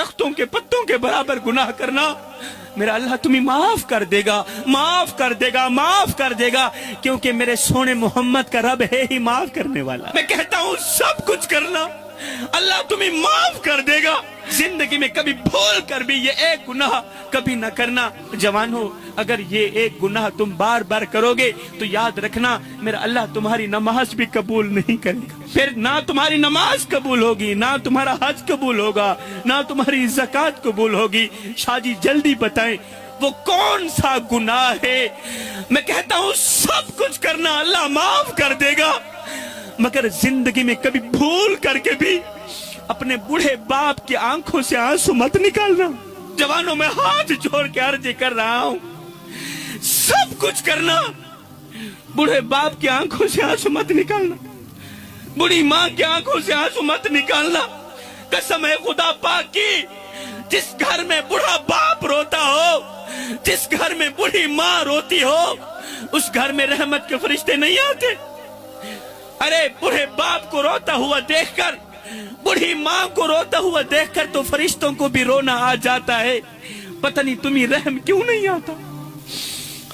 درختوں کے پتوں کے برابر گناہ کرنا، میرا اللہ تمہیں معاف کر دے گا، معاف کر دے گا، معاف کر دے گا، کیونکہ میرے سونے محمد کا رب ہے ہی معاف کرنے والا۔ میں کہتا ہوں سب کچھ کرنا، اللہ تمہیں معاف کر دے گا۔ زندگی میں کبھی بھول کر بھی یہ ایک گناہ کبھی نہ کرنا۔ جوانو، اگر یہ ایک گناہ تم بار بار کرو گے تو یاد رکھنا میرا اللہ تمہاری نماز بھی قبول نہیں کرے گا۔ پھر نہ تمہاری نماز قبول ہوگی، نہ تمہارا حج قبول ہوگا، نہ تمہاری زکوٰۃ قبول ہوگی۔ شاہ جی جلدی بتائیں وہ کون سا گناہ ہے؟ میں کہتا ہوں سب کچھ کرنا، اللہ معاف کر دے گا، مگر زندگی میں کبھی بھول کر کے بھی اپنے بوڑھے باپ کی آنکھوں سے آنسو مت نکالنا۔ جوانوں میں ہاتھ جوڑ کے عرض کر رہا ہوں سب کچھ کرنا، بوڑھے باپ کی آنکھوں سے آنسو مت نکالنا، بوڑھی ماں کی آنکھوں سے آنسو مت نکالنا۔ قسم ہے خدا پاک کی، جس گھر میں بوڑھا باپ روتا ہو، جس گھر میں بوڑھی ماں روتی ہو، اس گھر میں رحمت کے فرشتے نہیں آتے۔ ارے بوڑھے باپ کو روتا ہوا دیکھ کر، بوڑھی ماں کو روتا ہوا دیکھ کر تو فرشتوں کو بھی رونا آ جاتا ہے۔ پتہ نہیں تمہیں رحم کیوں نہیں آتا۔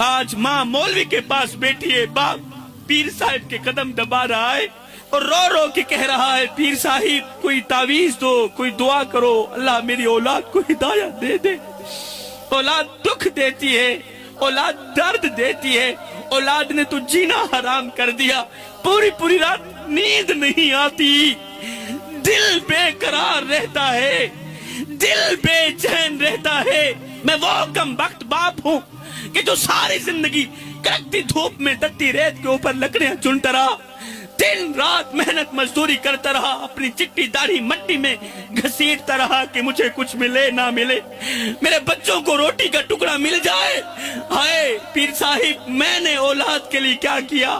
آج ماں مولوی کے پاس بیٹھی ہے، باپ پیر صاحب کے قدم دبا رہا ہے اور رو رو کے کہہ رہا ہے پیر صاحب کوئی تعویذ دو، کوئی دعا کرو، اللہ میری اولاد کو ہدایت دے دے۔ اولاد دکھ دیتی ہے، اولاد درد دیتی ہے، اولاد نے تو جینا حرام کر دیا، پوری پوری رات نیند نہیں آتی، دل بے قرار رہتا ہے، دل بے چین رہتا ہے۔ میں وہ کم بخت باپ ہوں کہ جو ساری زندگی کڑکتی دھوپ میں تتی ریت کے اوپر لکڑیاں چنتا رہا، دن رات محنت مزدوری کرتا رہا، اپنی چٹی داڑھی مٹی میں گھسیٹتا رہا کہ مجھے کچھ ملے نہ ملے، میرے بچوں کو روٹی کا ٹکڑا مل جائے۔ ہائے پیر صاحب میں نے اولاد کے لیے کیا کیا،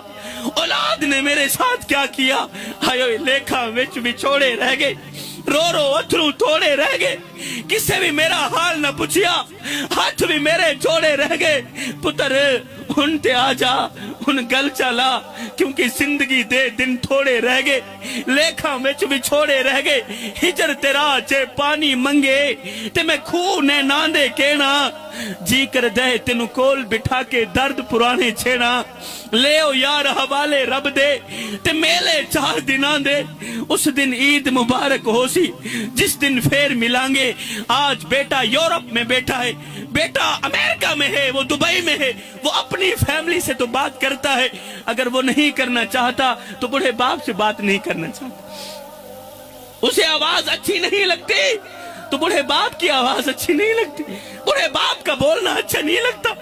اولاد نے میرے ساتھ کیا کیا۔ ہائے لیکھا وچ بچھوڑے رہ گئے، رو رو اتھرو توڑے رہ گئے، کسے بھی میرا حال نہ پوچھیا، ہاتھ بھی میرے جوڑے رہ گئے۔ پتر ہن تے آ جا، ہن گل چلا، کیونکہ زندگی دے دن تھوڑے رہ گئے، لیکھاں وچ بھی چھوڑے رہ گئے۔ ہجر تیرا جے پانی منگے تے میں کھو نے ناندے کہنا، جی کر دے تینو کول بٹھا کے درد پرانے چھیڑا، لے او یار حوالے رب دے تے میلے 4 دناں دے، اس دن عید مبارک ہو سی جس دن پھر ملیں گے۔ آج بیٹا یورپ میں بیٹھا ہے، بیٹا امریکہ میں ہے، وہ دبئی میں ہے، وہ اپنی فیملی سے تو بات کرتا ہے، اگر وہ نہیں کرنا چاہتا تو بڑے باپ سے بات نہیں کرنا چاہتا، اسے آواز اچھی نہیں لگتی تو بڑے باپ کی آواز اچھی نہیں لگتی، بڑے باپ کا بولنا اچھا نہیں لگتا۔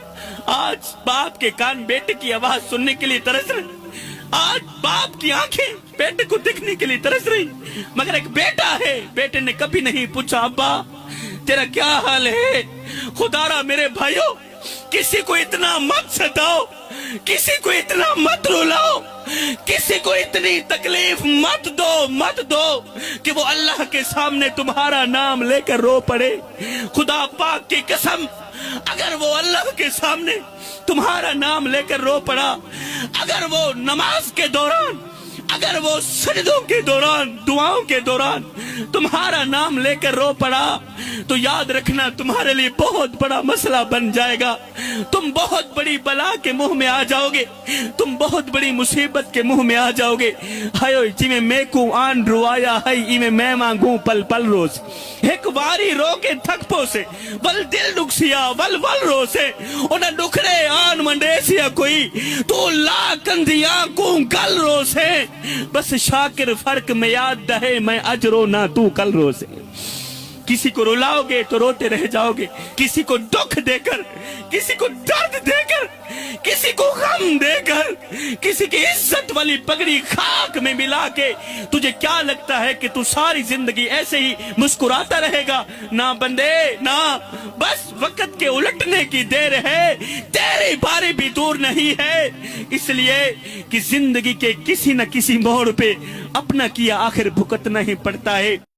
آج باپ کے کان بیٹے کی آواز سننے کے لیے ترس رہے، آج باپ کی آنکھیں بیٹے کو دیکھنے کے لیے ترس رہی، مگر ایک بیٹا ہے، بیٹے نے کبھی نہیں پوچھا ابا تیرا کیا حال ہے۔ خدا را میرے بھائیوں، کسی کو اتنا مت ستاؤ، کسی کو اتنا مت رلاؤ، کسی کو اتنی تکلیف مت دو کہ وہ اللہ کے سامنے تمہارا نام لے کر رو پڑے۔ خدا پاک کی قسم، اگر وہ اللہ کے سامنے تمہارا نام لے کر رو پڑا، اگر وہ نماز کے دوران، اگر وہ سجدوں کے دوران، دعاؤں کے دوران تمہارا نام لے کر رو پڑا، تو یاد رکھنا تمہارے لیے بہت بڑا مسئلہ بن جائے گا، تم بہت بڑی بلا کے منہ میں آ جاؤ گے، تم بہت بڑی مصیبت کے منہ میں آ جاؤ گے۔ ہائیو جی میں کو آن روایا ہے ای میں مانگوں پل پل روز، ایک واری رو کے تھک پو سے ول دل ڈکسیا ول ول رو سے انہیں ڈکھڑے آن منڈیسیا کوئی تو لا کندیاں کو گل رو سے، بس شاکر فرق میں یاد دہے میں اج رو نہ تو کل رو سے۔ کسی کو رلاؤ گے تو روتے رہ جاؤ گے، کسی کو دکھ دے کر، کسی کو درد دے کر، کسی کو غم دے کر، کسی کی عزت والی پگڑی خاک میں ملا کے تجھے کیا لگتا ہے کہ تو ساری زندگی ایسے ہی مسکراتا رہے گا؟ نہ بندے نہ، بس وقت کے الٹنے کی دیر ہے، تیری باری بھی دور نہیں ہے، اس لیے کہ زندگی کے کسی نہ کسی موڑ پہ اپنا کیا آخر بھگتنا ہی پڑتا ہے۔